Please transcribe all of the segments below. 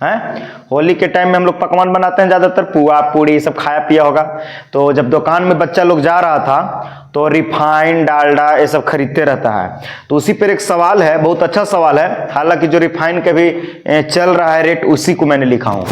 हैं। होली के टाइम में हम लोग पकवान बनाते हैं, ज़्यादातर पुआ पूड़ी सब खाया पिया होगा। तो जब दुकान में बच्चा लोग जा रहा था तो रिफाइन डालडा ये सब खरीदते रहता है। तो उसी पर एक सवाल है, बहुत अच्छा सवाल है, हालांकि जो रिफाइन का भी चल रहा है रेट उसी को मैंने लिखा हूं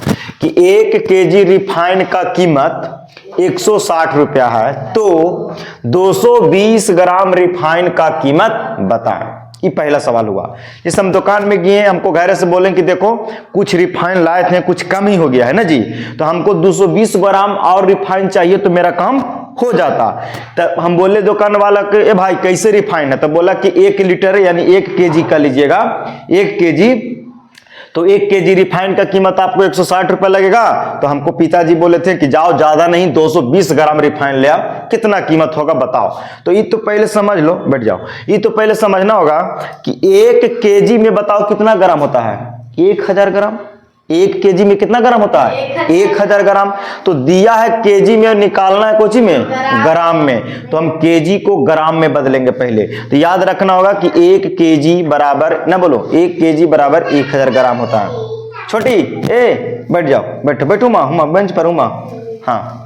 कि 1 केजी रिफाइन का कीमत 160 रुपया है, तो 220 ग्राम रिफाइन का कीमत बताएं। ये पहला सवाल हुआ। जैसे हम दुकान में गए, हमको घर से बोलें कि देखो कुछ रिफाइन लाए थे, कुछ कम ही हो गया है ना जी, तो हमको 220 ग्राम और रिफाइन चाहिए तो मेरा काम हो जाता। तब हम बोले दुकान वाला के ए भाई कैसे रिफाइन है, तो बोला कि 1 लीटर यानी 1 केजी का लीजिएगा, 1 केजी, तो 1 केजी रिफाइन का कीमत आपको 160 रुपए लगेगा। तो हमको पिताजी बोले थे कि जाओ ज्यादा नहीं 220 ग्राम रिफाइन ले आओ, कितना कीमत होगा बताओ। तो ये तो पहले समझ लो, बैठ जाओ, ये तो पहले समझना होगा कि 1 केजी में बताओ कितना ग्राम होता है, 1000 ग्राम। 1 केजी में कितना ग्राम होता है, 1000 ग्राम। तो दिया है केजी में, निकालना है कोची में, ग्राम में, तो हम केजी को ग्राम में बदलेंगे पहले। तो याद रखना होगा कि 1 केजी बराबर, ना बोलो, 1 केजी बराबर 1000 ग्राम होता है। छोटी ए बैठ जाओ, बैठो बैठो माँ, बेंच पर हूँ माँ। हाँ,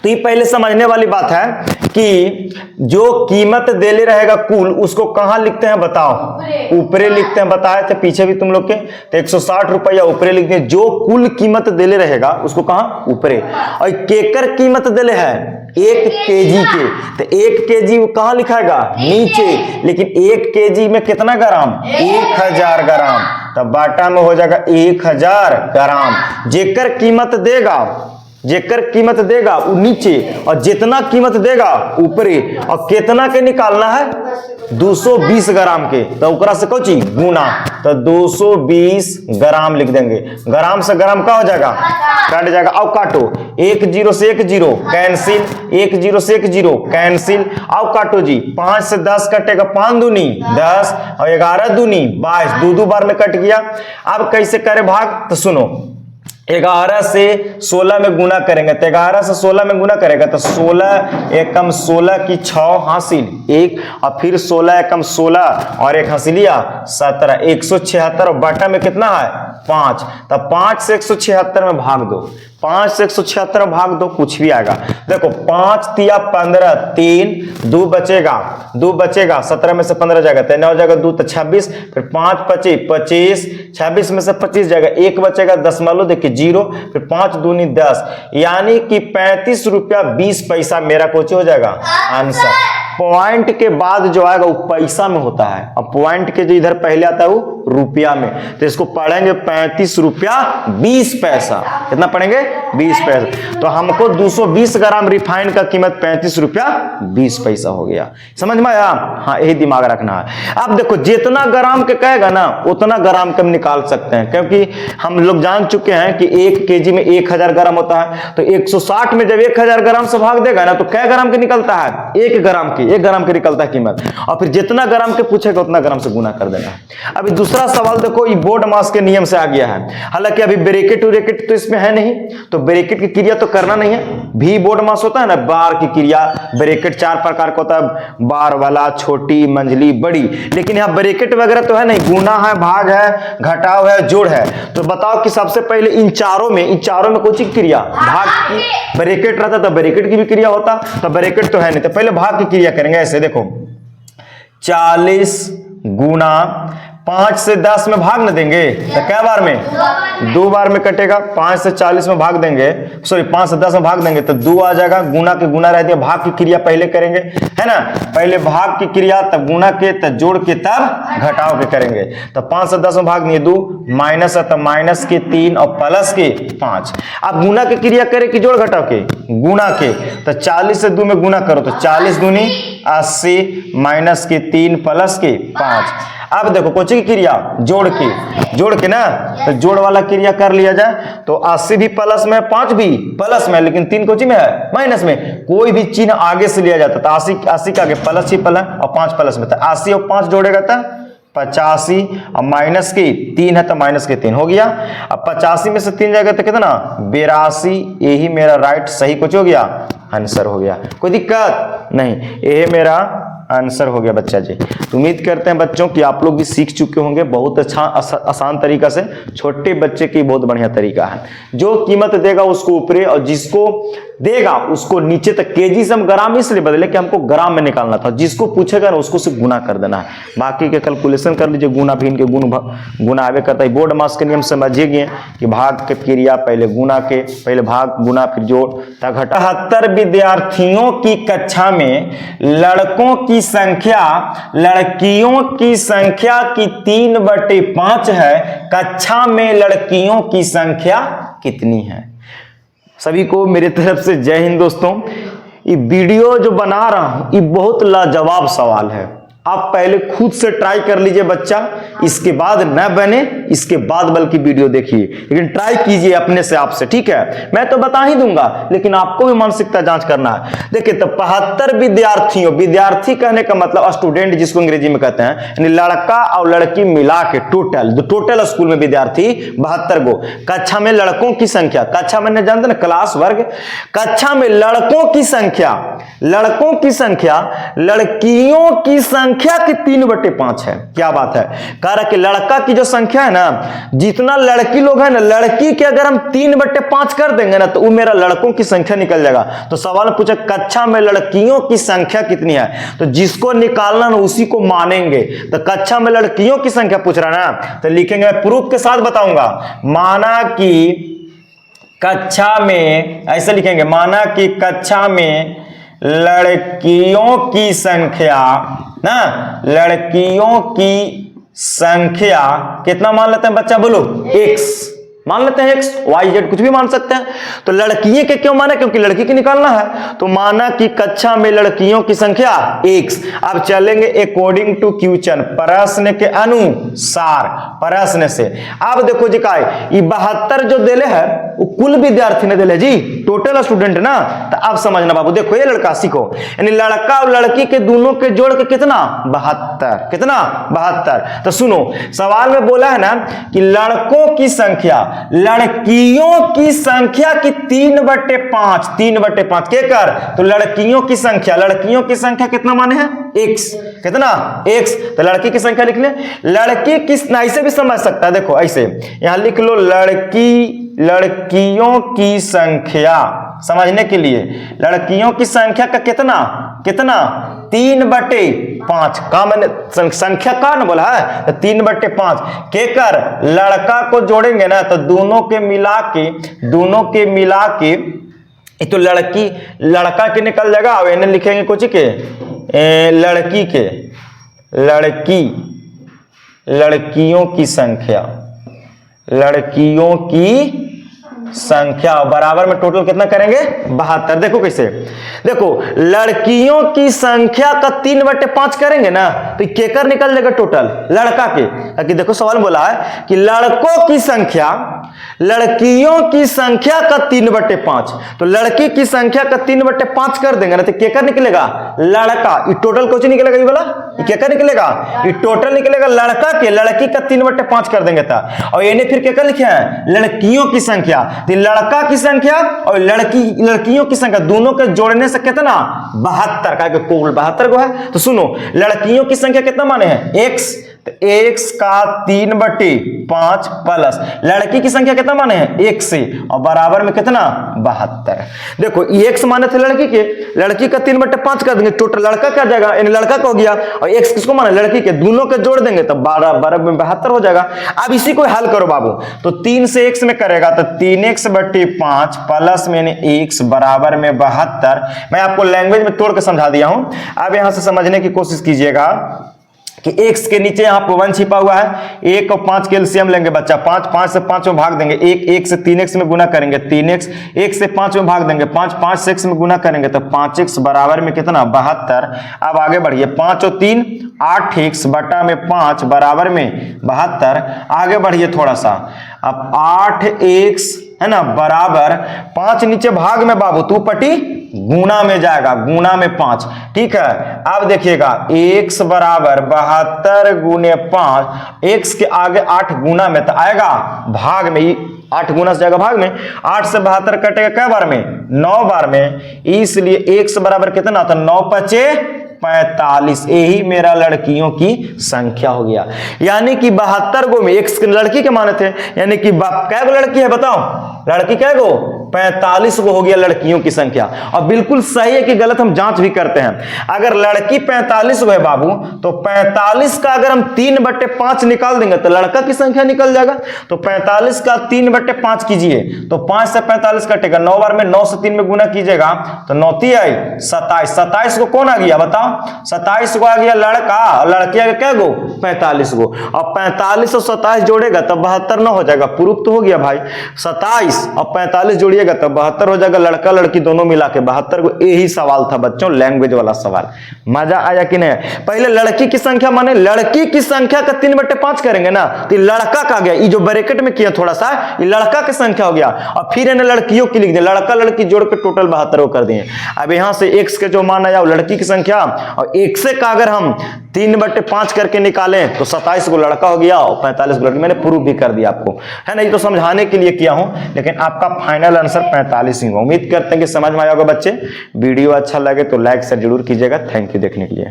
तो ये पहले समझने वाली बात है कि जो कीमत देले रहेगा कुल, उसको कहां लिखते हैं बताओ, ऊपरे लिखते हैं। बताए थे पीछे भी तुम लोग के, तो 160 रुपया ऊपरे लिखते हैं। जो कुल कीमत देले रहेगा उसको कहां, ऊपरे। और केकर कीमत देले है, 1 केजी के, तो 1 केजी कहां लिखाएगा, नीचे। लेकिन 1 केजी में कितना ग्राम, 1000 ग्राम, तब बाटा में हो जाएगा 1000 ग्राम। जेकर कीमत देगा, जेकर कीमत देगा वो नीचे, और जितना कीमत देगा ऊपरे। और कितना के निकालना है, 220 ग्राम के, तो ओकरा से कोची गुना, तो 220 ग्राम लिख देंगे। ग्राम से ग्राम का हो जाएगा, कट जाएगा। अब काटो, 1 0 से 1 0 कैंसिल, 1 0 से 1 0 कैंसिल। अब काटो जी, 5 से 10 कटेगा, 5 दूनी 10 और 11 दूनी 22, दो बार में कट गया। अब कैसे करे भाग, तो सुनो, 11 से 16 में गुना करेंगे, तो 11 से 16 में गुना करेगा तो 16 एकम 16 की 6 हासिल 1, और फिर 16 एकम 16 और 1 हासिलिया 17, 176। और बटा में कितना है 5, तब 5 से 176 में भाग दो, 5 से 176 में भाग दो, कुछ भी आएगा। देखो 5 तिया 15, 3 2 बचेगा, 2 बचेगा, 17 में से 15 जाएगा, 3 हो जाएगा 2 तो 26, फिर 5 बचे 25, 26 में से 25 जाएगा, 1 बचेगा, दशमलव देखिए 0, फिर 5 दूनी 10, यानी कि 35 रुपया 20 पैसा मेरा कोच हो जाएगा आंसर। पॉइंट के बाद जो आएगा वो पैसा में होता है, और पॉइंट के जो इधर पहले आता है वो रुपया में, तो इसको पढ़ेंगे 35 रुपया 20 पैसा। कितना पढ़ेंगे, 20 पैसा। तो हमको 220 ग्राम रिफाइन का कीमत 35 रुपया 20 पैसा हो गया। समझ में आया, हाँ यही दिमाग रखना है। अब देखो जितना ग्राम के कहेगा ना उतना ग्राम के हम निकाल सकते हैं, क्योंकि हम लोग जान चुके हैं कि 1 केजी में 1000 ग्राम होता है। तो 160 में जब 1000 ग्राम से भाग देगा ना तो क्या ग्राम के निकलता है, 1 ग्राम की, 1 ग्राम के निकलता है कीमत। और फिर जितना ग्राम के पूछेगा उतना ग्राम से गुना कर देना है। अभी दूसरा सवाल देखो, ये बोर्ड मास के नियम से आ गया है। हालांकि अभी ब्रैकेट व्रैकेट तो इसमें है नहीं, तो ब्रैकेट की क्रिया तो करना नहीं है। भी बोर्ड मास होता है ना, बार की क्रिया, ब्रैकेट 4 प्रकार का होता है, बार वाला, छोटी, मंझली, बड़ी। लेकिन यहाँ ब्रैकेट वगैरह तो है नहीं, गुना है, भाग है, घटाव है, जोड़ है। तो बताओ कि सबसे पहले इन चारों में कौन सी क्रिया, भाग की। ब्रैकेट रहता तो ब्रैकेट की भी क्रिया होता, तो ब्रैकेट तो है नहीं, तो पहले भाग की क्रिया करेंगे। ऐसे देखो 40 गुना 5 से 10 में भाग न देंगे तो क्या बार में, 2 बार में कटेगा। 5 से 40 में भाग देंगे, सॉरी 5 से 10 में भाग देंगे तो 2 आ जाएगा। गुना के गुना रहती है, भाग की क्रिया पहले करेंगे, है ना। पहले भाग की क्रिया, तब गुना के, तब जोड़ के, तब घटाव के करेंगे। तो 5 से 10 में भाग दिए 2, माइनस है तो माइनस के 3 और प्लस के 5। अब गुना की क्रिया करे कि जोड़ घटाव के, गुना के। तो 40 से 2 में गुना करो तो 40 दूनी 80, माइनस के 3 प्लस के 5। अब देखो कोची की क्रिया, जोड़ के ना, तो जोड़ वाला क्रिया कर लिया जाए तो 80 भी प्लस में, 5 भी प्लस में, लेकिन 3 कोची में है, माइनस में। कोई भी चिन्ह आगे से लिया जाता तो 80 का आगे प्लस ही प्लस और 5 प्लस में था। 80 और 5 जोड़ेगा था 85, और माइनस के 3 है तो माइनस के 3 हो गया। अब 85 में से 3 जाएगा तो कितना, 82। यही मेरा राइट सही कुछ हो गया, आंसर हो गया। कोई दिक्कत नहीं, ये मेरा आंसर हो गया बच्चा जी। तो उम्मीद करते हैं बच्चों कि आप लोग भी सीख चुके होंगे बहुत अच्छा आसान तरीका से। छोटे बच्चे की बहुत बढ़िया तरीका है। जो कीमत देगा उसको ऊपरे और जिसको देगा उसको नीचे तक। केजी से हम ग्राम इसलिए बदले कि हमको ग्राम में निकालना था। जिसको पूछेगा ना उसको सिर्फ गुना कर देना है, बाकी के कैलकुलेशन कर लीजिए। गुना भी इनके गुना आवे करता है। बोर्ड मास के नियम समझिए गए कि भाग के क्रिया पहले गुना के, पहले भाग गुना फिर जोड़ तक घटा। 73 विद्यार्थियों की कक्षा में लड़कों की संख्या लड़कियों की संख्या की 3/5 है। कक्षा में लड़कियों की संख्या कितनी है? सभी को मेरी तरफ से जय हिंद दोस्तों। ये वीडियो जो बना रहा हूं ये बहुत लाजवाब सवाल है। आप पहले खुद से ट्राई कर लीजिए बच्चा, इसके बाद न बने इसके बाद बल्कि वीडियो देखिए, लेकिन ट्राई कीजिए अपने से आपसे, ठीक है। मैं तो बता ही दूंगा लेकिन आपको भी मानसिकता जांच करना है। देखिए तो 72 विद्यार्थियों, विद्यार्थी कहने का मतलब स्टूडेंट जिसको अंग्रेजी में कहते हैं, यानी लड़का और लड़की मिला के टोटल स्कूल में विद्यार्थी 72 गो। कक्षा में लड़कों की संख्या, कक्षा में जानते ना क्लास वर्ग, कक्षा में लड़कों की संख्या लड़कियों की संख्या की 3/5 है। क्या बात है। कह रहा कि लड़का की जो संख्या है ना, जितना लड़की लोग है ना, लड़की के अगर हम 3/5 कर देंगे ना तो वो मेरा लड़कों की संख्या निकल जाएगा। तो सवाल पूछा कक्षा में लड़कियों की संख्या कितनी है, तो जिसको निकालना ना उसी को मानेंगे। तो कक्षा में लड़कियों की संख्या पूछ रहा ना, तो लिखेंगे, मैं प्रूफ के साथ बताऊंगा। माना कि कक्षा में, ऐसे लिखेंगे, माना कि कक्षा में लड़कियों की संख्या ना, लड़कियों की संख्या कितना मान लेते हैं बच्चा, बोलो, x मान लेते हैं, x y z कुछ भी मान सकते हैं। तो लड़कियों के क्यों माना, क्योंकि लड़की की निकालना है। तो माना कि कक्षा में लड़कियों की संख्या x। अब चलेंगे अकॉर्डिंग टू क्वेश्चन, प्रश्न के अनुसार, प्रश्न से। अब देखो जी का ये 72 जो देले है वो कुल विद्यार्थी ने दिले जी, टोटल स्टूडेंट ना। तो अब समझना बाबू, देखो ये लड़का सीखो, यानी लड़का और लड़की के दोनों के जोड़ के कितना 72, कितना 72। तो सुनो सवाल में बोला है ना कि लड़कों की संख्या लड़कियों की संख्या की 3/5 के कर। तो लड़कियों की संख्या कितना माने हैं x, कितना x। तो लड़की की संख्या लिख ले, लड़की की ऐसे भी समझ सकता है, देखो ऐसे यहां लिख लो, लड़कियों की संख्या, समझने के लिए लड़कियों की संख्या का कितना 3/5 का, मैंने संख्या का ना बोला है, तो 3/5 के कर। लड़का को जोड़ेंगे ना तो दोनों के मिला के तो लड़का के निकल जाएगा। अब इन्हें लिखेंगे कुछ के लड़कियों की संख्या बराबर में टोटल कितना करेंगे 72। देखो कैसे, देखो लड़कियों की संख्या का 3/5 करेंगे ना तो केकर निकल जाएगा टोटल, लड़का के। ताकि देखो सवाल बोला है कि लड़कों की संख्या लड़कियों की संख्या का 3/5, तो लड़की की संख्या का 3/5 कर देंगे ना तो केकर निकलेगा, लड़का। ये टोटल कुछ निकलेगा, ये बोला ये केकर निकलेगा, ये टोटल निकलेगा लड़का के, लड़की का 3/5 कर देंगे था। और इन्हें फिर केकर लिखे हैं, लड़कियों की संख्या। तो लड़का की संख्या और लड़कियों की संख्या दोनों के जोड़ने से कितना 72 का, कुल 72 को है। तो सुनो लड़कियों की संख्या कितना माने हैं x, तो x का 3/5 प्लस लड़की की संख्या कितना माने हैं 1 से, और बराबर में कितना 72। देखो x माने थे लड़की के, लड़की का 3/5 कर देंगे, टोटल लड़का क्या जाएगा, यानी लड़का का हो गया, और x किसको माने लड़की के, दोनों के जोड़ देंगे तो 12 में 72 हो जाएगा। अब इसी को हल करो बाबू, तो 3 से x में करेगा तो 3x/5 प्लस में x बराबर में 72। मैं आपको लैंग्वेज में तोड़ के समझा दिया हूं, अब यहां से समझने की कोशिश कीजिएगा कि x के नीचे यहाँ पर 1 छिपा हुआ है। 1 और 5 के एलसीएम लेंगे बच्चा, 5 से 5 में भाग देंगे, 1 से 3x में गुना करेंगे 3x, 1 से 5 में भाग देंगे 5 से x में गुना करेंगे तो 5x बराबर में कितना 72। अब आगे बढ़िए, 5 और 3 8x बटा में 5 बराबर में 72। आगे बढ़िए थोड़ा सा, अब 8x है ना बराबर 5 नीचे भाग में बाबू, तू पटी गुना में जाएगा, गुना में 5, ठीक है। अब देखिएगा x बराबर 72 गुने 5, x के आगे 8 गुना में तो आएगा भाग में, 8 गुना से जाएगा भाग में, 8 से 72 कटेगा क्या बार में 9 बार में, इसलिए x बराबर कितना था 9 × 5 = 45, यही मेरा लड़कियों की संख्या हो गया। यानी कि 72 गो में एक लड़की के माने थे, यानी कि कै गो लड़की है बताओ, लड़की कै गो, 45 गो हो गया लड़कियों की संख्या। और बिल्कुल सही है कि गलत हम जांच भी करते हैं। अगर लड़की 45 गो है बाबू, तो 45 का अगर हम 3/5 निकाल देंगे तो लड़का की संख्या निकल जाएगा। तो 45 का 3/5 कीजिए तो 5 से 45 कटेगा, 9 बार में 9 से 3 में गुना कीजिएगा तो 9 3 आई 27। 27 को कौन आ गया बताओ, 27 को आ गया लड़का, और लड़की आ गया क्या गो, 45 गो। और 45 और 27 जोड़ेगा तब 72 ना हो जाएगा, प्रूफ तो हो गया भाई। 27 और 45 जोड़िएगा तब 72 हो जाएगा, लड़का लड़की दोनों मिला के 72 गो। यही सवाल था बच्चों, लैंग्वेज वाला सवाल। मजा आया कि नहीं? पहले लड़की की संख्या माने लड़की की संख्या का 3/5 करेंगे ना तो लड़का का गया, ये जो ब्रैकेट में किया थोड़ा सा, ये लड़का की संख्या हो गया। और फिर इन्हें लड़कियों की लिख दिया, लड़का लड़की जोड़ के टोटल 72 कर दिए। अब यहां से x के जो मान आया वो लड़की की संख्या, और x का अगर हम 3/5 करके निकालें तो 27 को लड़का हो गया और 45 को लड़की। मैंने प्रूफ भी कर दिया आपको, है ना, ये तो समझाने के लिए किया हूं, लेकिन आपका फाइनल आंसर 45 ही होगा। उम्मीद करते हैं कि समझ में आया होगा बच्चे। वीडियो अच्छा लगे तो लाइक शेयर जरूर कीजिएगा। थैंक यू देखने के लिए।